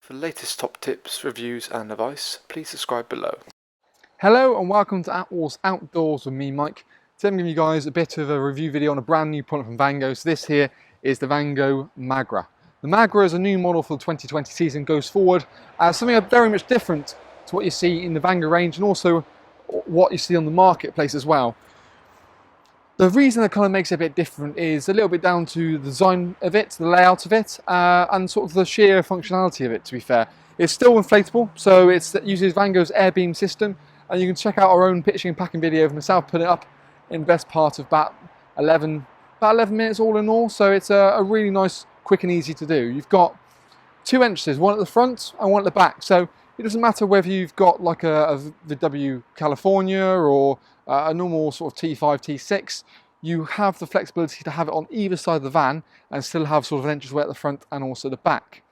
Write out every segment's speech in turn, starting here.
For the latest top tips, reviews and advice, please subscribe below. Hello and welcome to Attwoolls Outdoors with me, Mike. Today I'm giving you guys a bit of a review video on a brand new product from Vango. So this here is the Vango Magra. The Magra is a new model for the 2020 season, goes forward as something very much different to what you see in the Vango range and also what you see on the marketplace as well. The reason that kind of makes it a bit different is a little bit down to the design of it, the layout of it, and sort of the sheer functionality of it, to be fair. It's still inflatable, so it uses Vango's air beam system, and you can check out our own pitching and packing video of myself putting it up in the best part of about 11 minutes all in all, so it's a really nice, quick and easy to do. You've got two entrances, one at the front and one at the back, so it doesn't matter whether you've got like a VW California or a normal sort of T5, T6, you have the flexibility to have it on either side of the van and still have sort of an entranceway at the front and also the back.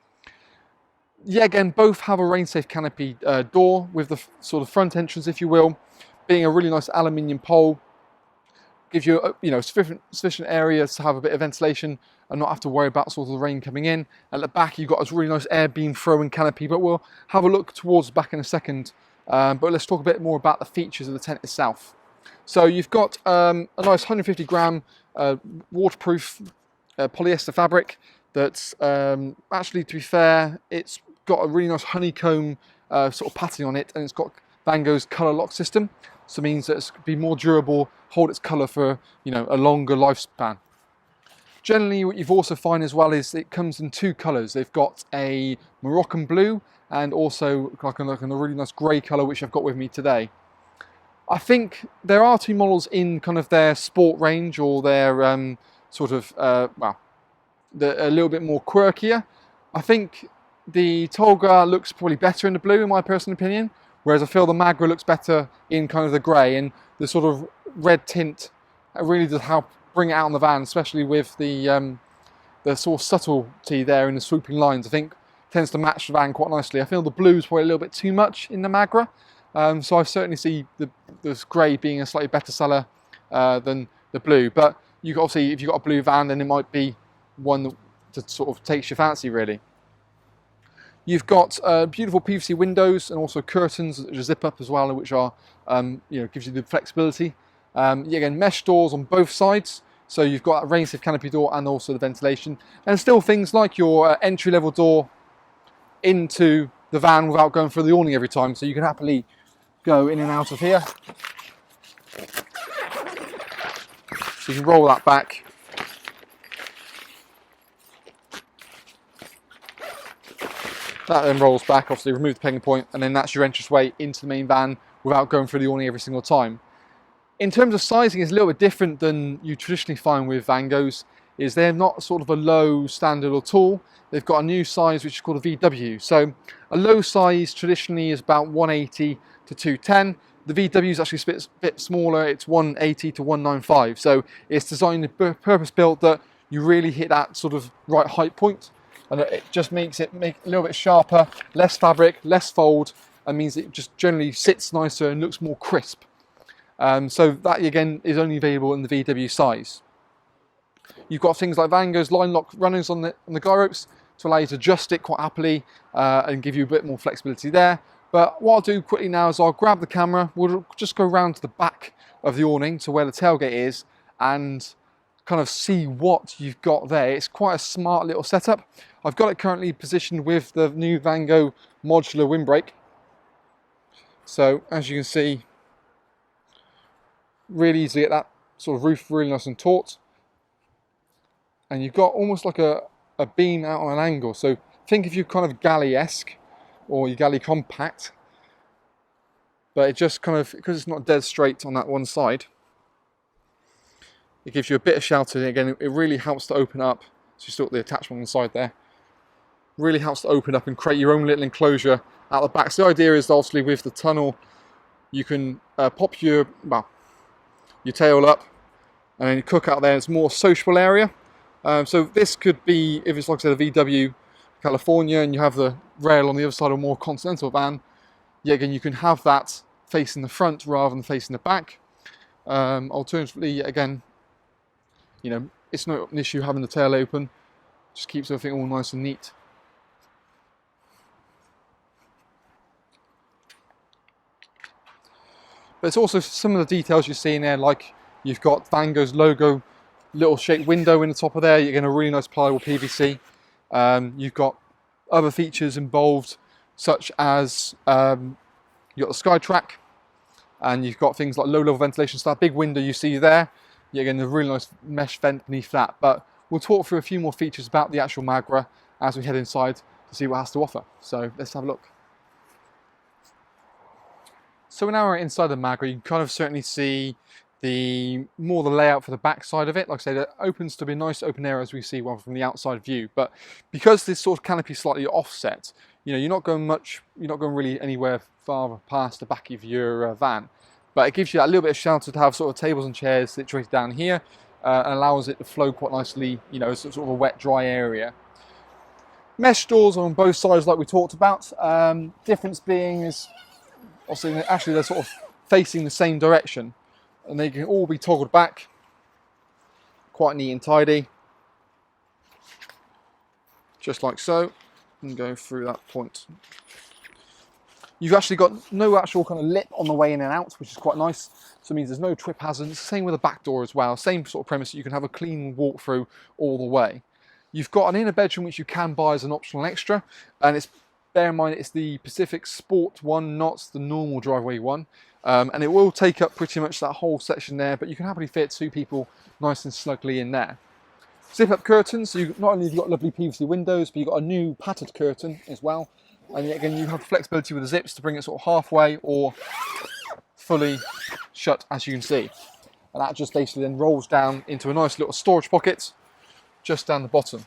Yeah, again, both have a rain-safe canopy door with the sort of front entrance, if you will, being a really nice aluminium pole. Gives you, sufficient areas to have a bit of ventilation and not have to worry about sort of the rain coming in. At the back, you've got a really nice air beam throwing canopy, but we'll have a look towards the back in a second. But let's talk a bit more about the features of the tent itself. So you've got a nice 150 gram waterproof polyester fabric that's actually, to be fair, it's got a really nice honeycomb sort of pattern on it, and it's got Vango's colour lock system, so it means that it's going to be more durable, hold its colour for a longer lifespan. Generally, what you've also find as well is it comes in two colours. They've got a Moroccan blue and also like a really nice grey colour, which I've got with me today. I think there are two models in kind of their sport range or their they're a little bit more quirkier. I think the Tolga looks probably better in the blue, in my personal opinion, whereas I feel the Magra looks better in kind of the grey, and the sort of red tint really does help bring it out on the van, especially with the sort of subtlety there in the swooping lines. I think tends to match the van quite nicely. I feel the blue is probably a little bit too much in the Magra. So I certainly see this grey being a slightly better seller than the blue. But you obviously, if you've got a blue van, then it might be one that sort of takes your fancy, really. You've got beautiful Pvc windows and also curtains that zip up as well, which are gives you the flexibility. Again, mesh doors on both sides, so you've got a rain-safe canopy door and also the ventilation, and still things like your entry-level door into the van without going through the awning every time, so you can happily go in and out of here. So you can roll that back. That then rolls back, obviously remove the pegging point, and then that's your entranceway into the main van without going through the awning every single time. In terms of sizing, it's a little bit different than you traditionally find with Vangos, is they're not sort of a low standard at all. They've got a new size which is called a VW. So a low size traditionally is about 180 to 210. The VW is actually a bit smaller, it's 180 to 195. So it's designed, purpose built that you really hit that sort of right height point, and it just makes it a little bit sharper, less fabric, less fold, and means it just generally sits nicer and looks more crisp. So that again is only available in the VW size. You've got things like Vango's line lock runners on the guy ropes to allow you to adjust it quite happily and give you a bit more flexibility there. But what I'll do quickly now is I'll grab the camera, we'll just go around to the back of the awning to where the tailgate is and kind of see what you've got there. It's quite a smart little setup. I've got it currently positioned with the new Vango modular windbreak. So as you can see, really easy to get that sort of roof really nice and taut. And you've got almost like a beam out on an angle. So think if you're kind of galley-esque or your galley compact, but it just kind of, because it's not dead straight on that one side, it gives you a bit of shelter. Again, it really helps to open up. So you still got the attachment on the side there. Really helps to open up and create your own little enclosure out the back. So the idea is obviously with the tunnel, you can pop your tail up and then you cook out there. It's more sociable area. So this could be, if it's like I said, a VW California and you have the rail on the other side of a more continental van, again, you can have that facing the front rather than facing the back. Alternatively, again, you know, it's not an issue having the tail open. Just keeps everything all nice and neat. But it's also some of the details you see in there, like you've got Vango's logo, little shaped window in the top of there. You're getting a really nice pliable PVC. You've got other features involved, such as you've got the sky track, and you've got things like low level ventilation. So that big window you see there, you're getting a really nice mesh vent beneath that. But we'll talk through a few more features about the actual Magra as we head inside to see what it has to offer. So let's have a look. So now we're inside the Magra, you can kind of certainly see the layout for the back side of it. Like I said, it opens to be a nice open air as we see one from the outside view. But because this sort of canopy is slightly offset, you know, you're not going really anywhere far past the back of your van. But it gives you that little bit of shelter to have sort of tables and chairs situated down here, and allows it to flow quite nicely, you know, as sort of a wet, dry area. Mesh doors on both sides, like we talked about. Difference being is, obviously, actually they're sort of facing the same direction, and they can all be toggled back. Quite neat and tidy. Just like so, and go through that point. You've actually got no actual kind of lip on the way in and out, which is quite nice. So it means there's no trip hazards. Same with the back door as well. Same sort of premise. You can have a clean walk through all the way. You've got an inner bedroom which you can buy as an optional extra, and it's, bear in mind, it's the Pacific Sport one, not the normal driveway one. And it will take up pretty much that whole section there, but you can happily fit 2 people nice and snugly in there. Zip up curtains, so not only have you got lovely PVC windows, but you've got a new patterned curtain as well. And again, you have flexibility with the zips to bring it sort of halfway or fully shut, as you can see. And that just basically then rolls down into a nice little storage pocket just down the bottom.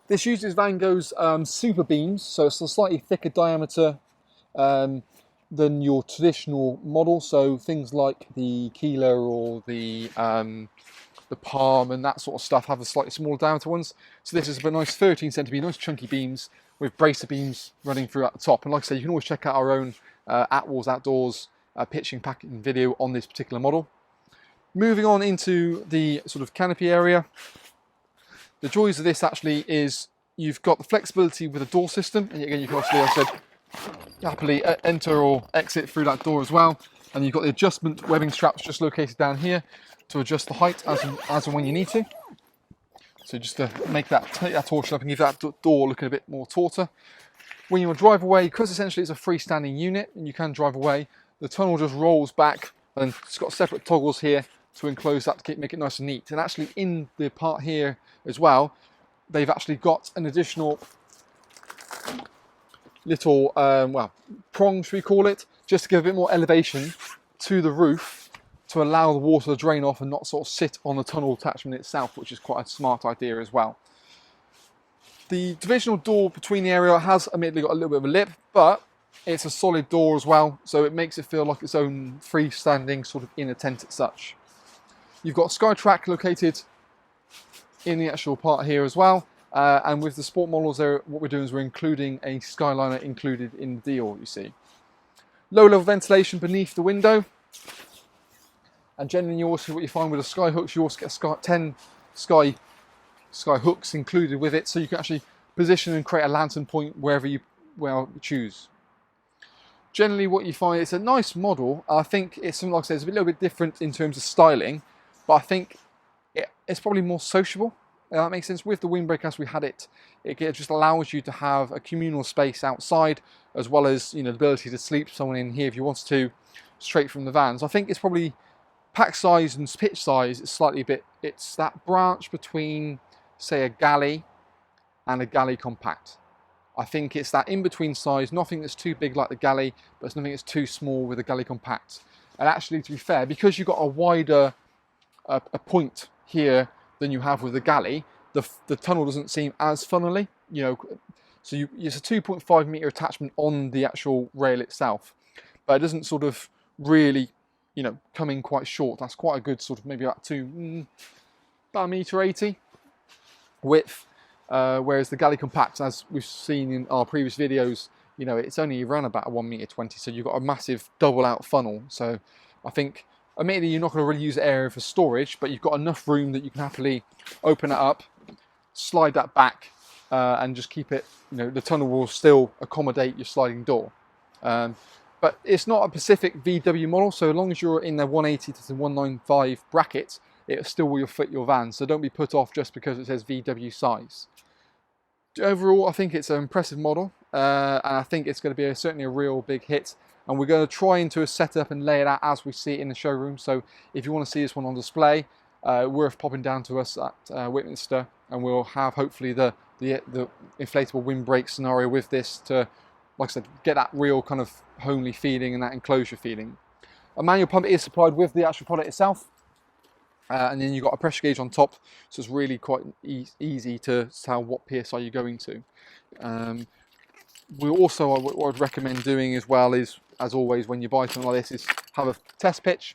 This uses Vango's super beams, so it's a slightly thicker diameter than your traditional model. So things like the Keeler or the Palm and that sort of stuff have a slightly smaller diameter ones. So this is a nice 13 centimeter, nice chunky beams with bracer beams running through at the top. And like I say, you can always check out our own Attwoolls Outdoors pitching packing video on this particular model. Moving on into the sort of canopy area. The joys of this actually is you've got the flexibility with the door system, and again you can obviously, like I said, happily enter or exit through that door as well. And you've got the adjustment webbing straps just located down here to adjust the height as and when you need to. So just to make that, take that torsion up and give that door looking a bit more tauter. When you drive away, because essentially it's a freestanding unit and you can drive away, the tunnel just rolls back, and it's got separate toggles here to enclose that to make it nice and neat. And actually in the part here as well, they've actually got an additional little, well, prong, should we call it, just to give a bit more elevation to the roof to allow the water to drain off and not sort of sit on the tunnel attachment itself, which is quite a smart idea as well. The divisional door between the area has admittedly got a little bit of a lip, but it's a solid door as well, so it makes it feel like its own freestanding sort of inner tent as such. You've got SkyTrack located in the actual part here as well, and with the sport models there, what we're doing is we're including a Skyliner included in the deal, you see. Low level ventilation beneath the window, and generally you also, what you find with the sky hooks, you also get 10 sky hooks included with it, so you can actually position and create a lantern point wherever you choose. Generally what you find, it's a nice model. I think it's, like I said, it's a little bit different in terms of styling, but I think it's probably more sociable. That makes sense. With the windbreak as we had it, it just allows you to have a communal space outside, as well as, you know, the ability to sleep someone in here if you wanted to, straight from the vans. I think it's probably pack size and pitch size. It's slightly a bit. It's that branch between, say, a galley and a galley compact. I think it's that in-between size, nothing that's too big like the galley, but it's nothing that's too small with the galley compact. And actually, to be fair, because you've got a wider a point here than you have with the galley, the tunnel doesn't seem as funnily, you know. So it's a 2.5 meter attachment on the actual rail itself, but it doesn't sort of really, you know, come in quite short. That's quite a good sort of maybe about about 1.80 m width. Whereas the galley compact, as we've seen in our previous videos, you know, it's only around about a 1.20 m, so you've got a massive double out funnel. So I think Admittedly, you're not going to really use the area for storage, but you've got enough room that you can happily open it up, slide that back, and just keep it, the tunnel will still accommodate your sliding door. But it's not a specific VW model, so as long as you're in the 180 to the 195 bracket, it still will fit your van. So don't be put off just because it says VW size. Overall, I think it's an impressive model, and I think it's going to be certainly a real big hit. And we're going to try into a setup and lay it out as we see it in the showroom. So if you want to see this one on display, worth popping down to us at Whitminster, and we'll have hopefully the inflatable windbreak scenario with this to, like I said, get that real kind of homely feeling and that enclosure feeling. A manual pump is supplied with the actual product itself, and then you've got a pressure gauge on top, so it's really quite easy to tell what PSI you're going to. We also, what I'd recommend doing as well is, as always, when you buy something like this, is have a test pitch,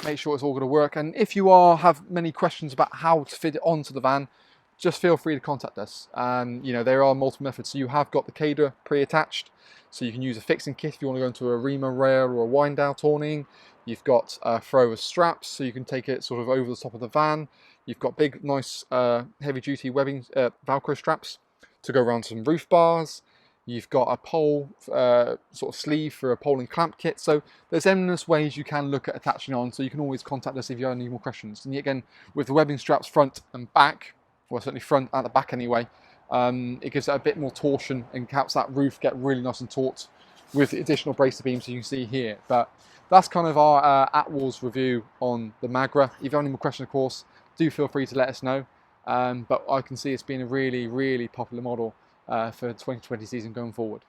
make sure it's all going to work. And if you have many questions about how to fit it onto the van, just feel free to contact us. There are multiple methods. So you have got the cater pre-attached, so you can use a fixing kit if you want to go into a reamer rail or a wind out awning. You've got throwover straps, so you can take it sort of over the top of the van. You've got big, nice, heavy-duty webbing Velcro straps to go around some roof bars. You've got a pole sort of sleeve for a pole and clamp kit. So there's endless ways you can look at attaching on. So you can always contact us if you have any more questions. And again, with the webbing straps front and back, well, certainly front at the back anyway, it gives it a bit more torsion and helps that roof get really nice and taut with the additional bracer beams you can see here. But that's kind of our Attwoolls review on the Magra. If you have any more questions, of course, do feel free to let us know. But I can see it's been a really, really popular model for the 2020 season going forward.